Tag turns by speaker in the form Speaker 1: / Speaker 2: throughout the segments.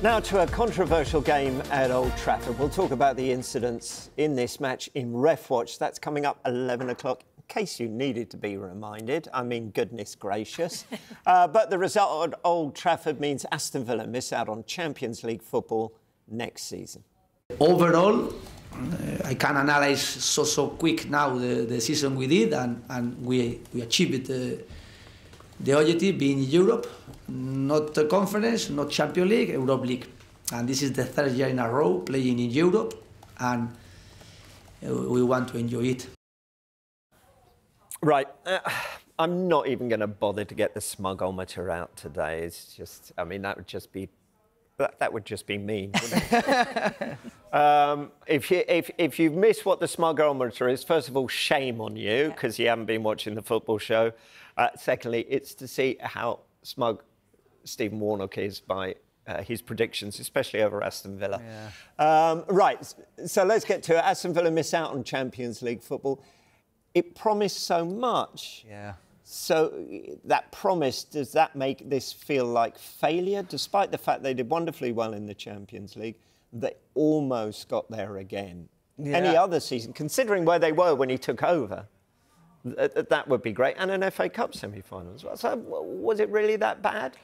Speaker 1: Now to a controversial game at Old Trafford. We'll talk about the incidents in this match in Ref Watch. That's coming up 11 o'clock, in case you needed to be reminded. I mean, goodness gracious. But the result at Old Trafford means Aston Villa miss out on Champions League football next season.
Speaker 2: Overall, I can analyze so quick now the season we did, and we achieved the objective being in Europe, not the conference, not Champions League, Europe League. And this is the third year in a row playing in Europe, and we want to enjoy it.
Speaker 1: Right. I'm not even going to bother to get the smugometer out today. It's just, I mean, that would just be mean, wouldn't it? If you've missed what the smugometer is, first of all, shame on you, because you haven't been watching the football show. Secondly, it's to see how smug Stephen Warnock is by his predictions, especially over Aston Villa. Yeah. Right, so let's get to it. Aston Villa miss out on Champions League football. It promised so much. Yeah. So that promise, does that make this feel like failure? Despite the fact they did wonderfully well in the Champions League, they almost got there again. Yeah. Any other season, considering where they were when he took over, that would be great. And an FA Cup semi-final as well. So was it really that bad?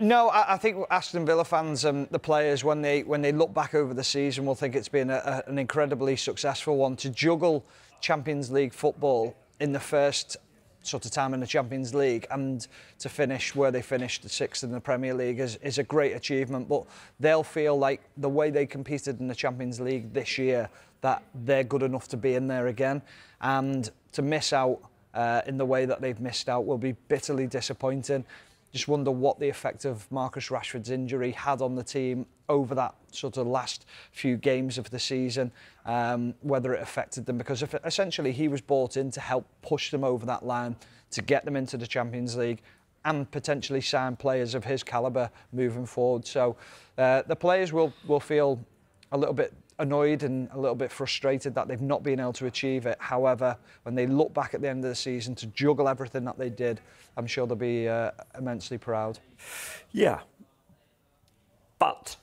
Speaker 3: No, I think Aston Villa fans and the players, when they look back over the season, will think it's been an incredibly successful one. To juggle Champions League football in the first sort of time in the Champions League and to finish where they finished, sixth in the Premier League, is a great achievement. But they'll feel like the way they competed in the Champions League this year, that they're good enough to be in there again. And to miss out in the way that they've missed out will be bitterly disappointing. Just wonder what the effect of Marcus Rashford's injury had on the team over that sort of last few games of the season, whether it affected them, because essentially he was brought in to help push them over that line, to get them into the Champions League and potentially sign players of his calibre moving forward. So the players will feel a little bit annoyed and a little bit frustrated that they've not been able to achieve it. However, when they look back at the end of the season to juggle everything that they did, I'm sure they'll be immensely proud.
Speaker 1: Yeah. But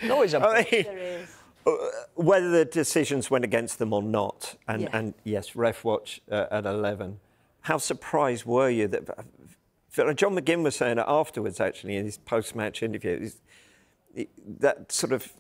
Speaker 3: always a
Speaker 1: I mean, whether the decisions went against them or not, and yes, Ref Watch at 11, how surprised were you that John McGinn was saying it afterwards, actually, in his post-match interview, that sort of,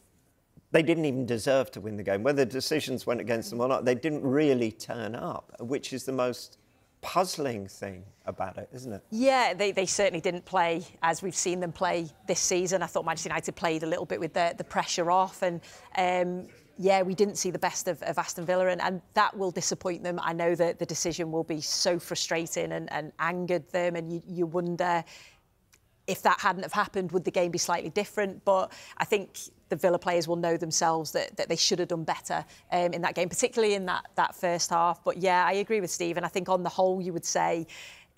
Speaker 1: they didn't even deserve to win the game. Whether the decisions went against them or not, they didn't really turn up, which is the most puzzling thing about it, isn't it? Yeah,
Speaker 4: they certainly didn't play as we've seen them play this season. I thought Manchester United played a little bit with the pressure off, and yeah, we didn't see the best of Aston Villa, and that will disappoint them. I know that the decision will be so frustrating and angered them, and you wonder, if that hadn't have happened, would the game be slightly different? But I think the Villa players will know themselves that they should have done better in that game, particularly in that first half. But yeah, I agree with Steve. And I think on the whole, you would say,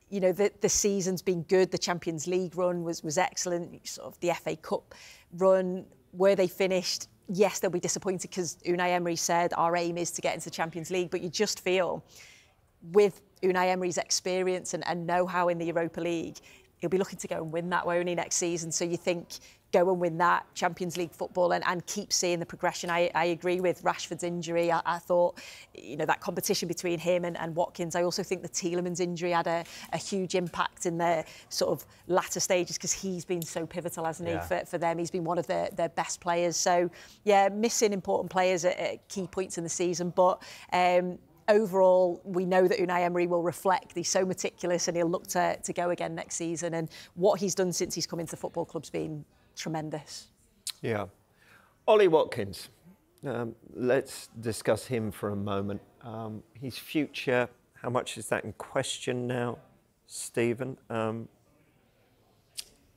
Speaker 4: you know, the season's been good. The Champions League run was excellent. Sort of the FA Cup run, where they finished, yes, they'll be disappointed because Unai Emery said our aim is to get into the Champions League. But you just feel, with Unai Emery's experience and know-how in the Europa League, he'll be looking to go and win that, won't he, next season? So you think, go and win that Champions League football and keep seeing the progression. I agree with Rashford's injury. I thought, you know, that competition between him and Watkins. I also think the Tielemans injury had a huge impact in their sort of latter stages, because he's been so pivotal, hasn't he, for them. He's been one of their best players. So, yeah, missing important players at key points in the season. But overall, we know that Unai Emery will reflect. He's so meticulous, and he'll look to go again next season. And what he's done since he's come into the football club's been tremendous.
Speaker 1: Yeah. Ollie Watkins. Let's discuss him for a moment. His future, how much is that in question now, Stephen?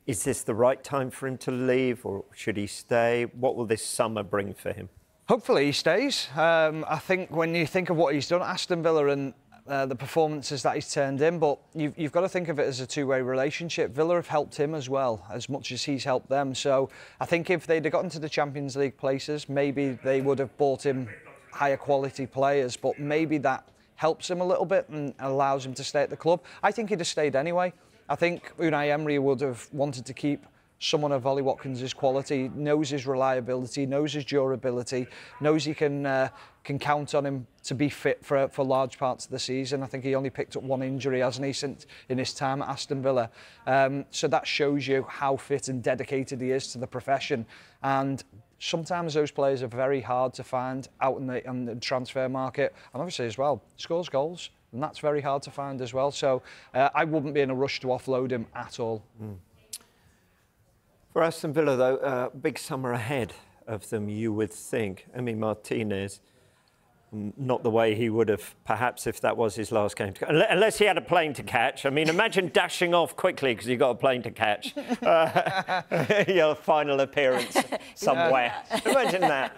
Speaker 1: Is this the right time for him to leave, or should he stay? What will this summer bring for him?
Speaker 3: Hopefully he stays. I think when you think of what he's done at Aston Villa and the performances that he's turned in, but you've got to think of it as a two-way relationship. Villa have helped him as well, as much as he's helped them. So I think if they'd have gotten to the Champions League places, maybe they would have bought him higher quality players, but maybe that helps him a little bit and allows him to stay at the club. I think he'd have stayed anyway. I think Unai Emery would have wanted to keep someone of Ollie Watkins' quality, knows his reliability, knows his durability, knows he can count on him to be fit for large parts of the season. I think he only picked up one injury, hasn't he, since in his time at Aston Villa. So that shows you how fit and dedicated he is to the profession. And sometimes those players are very hard to find out on the transfer market. And obviously as well, scores goals. And that's very hard to find as well. So I wouldn't be in a rush to offload him at all. Mm.
Speaker 1: For Aston Villa, though, big summer ahead of them, you would think. I mean, Martinez, not the way he would have, perhaps, if that was his last game. Unless he had a plane to catch. I mean, imagine dashing off quickly because you've got a plane to catch. Your final appearance somewhere. Imagine that.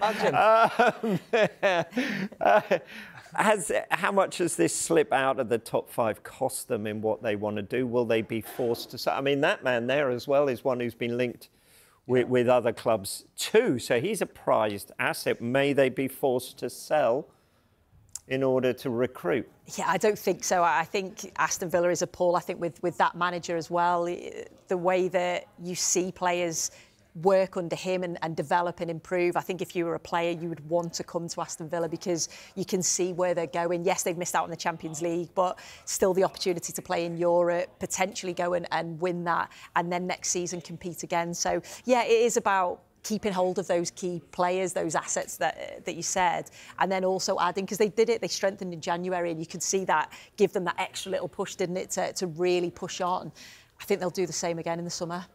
Speaker 1: How much has this slip out of the top 5 cost them in what they want to do? Will they be forced to sell? I mean, that man there as well is one who's been linked with other clubs too. So he's a prized asset. May they be forced to sell in order to recruit?
Speaker 4: Yeah, I don't think so. I think Aston Villa is a pull. I think with that manager as well, the way that you see players work under him and develop and improve. I think if you were a player, you would want to come to Aston Villa because you can see where they're going. Yes, they've missed out on the Champions League, but still the opportunity to play in Europe, potentially go and win that, and then next season compete again. So, yeah, it is about keeping hold of those key players, those assets that you said, and then also adding, because they did it, they strengthened in January, and you could see that give them that extra little push, didn't it, to really push on. I think they'll do the same again in the summer.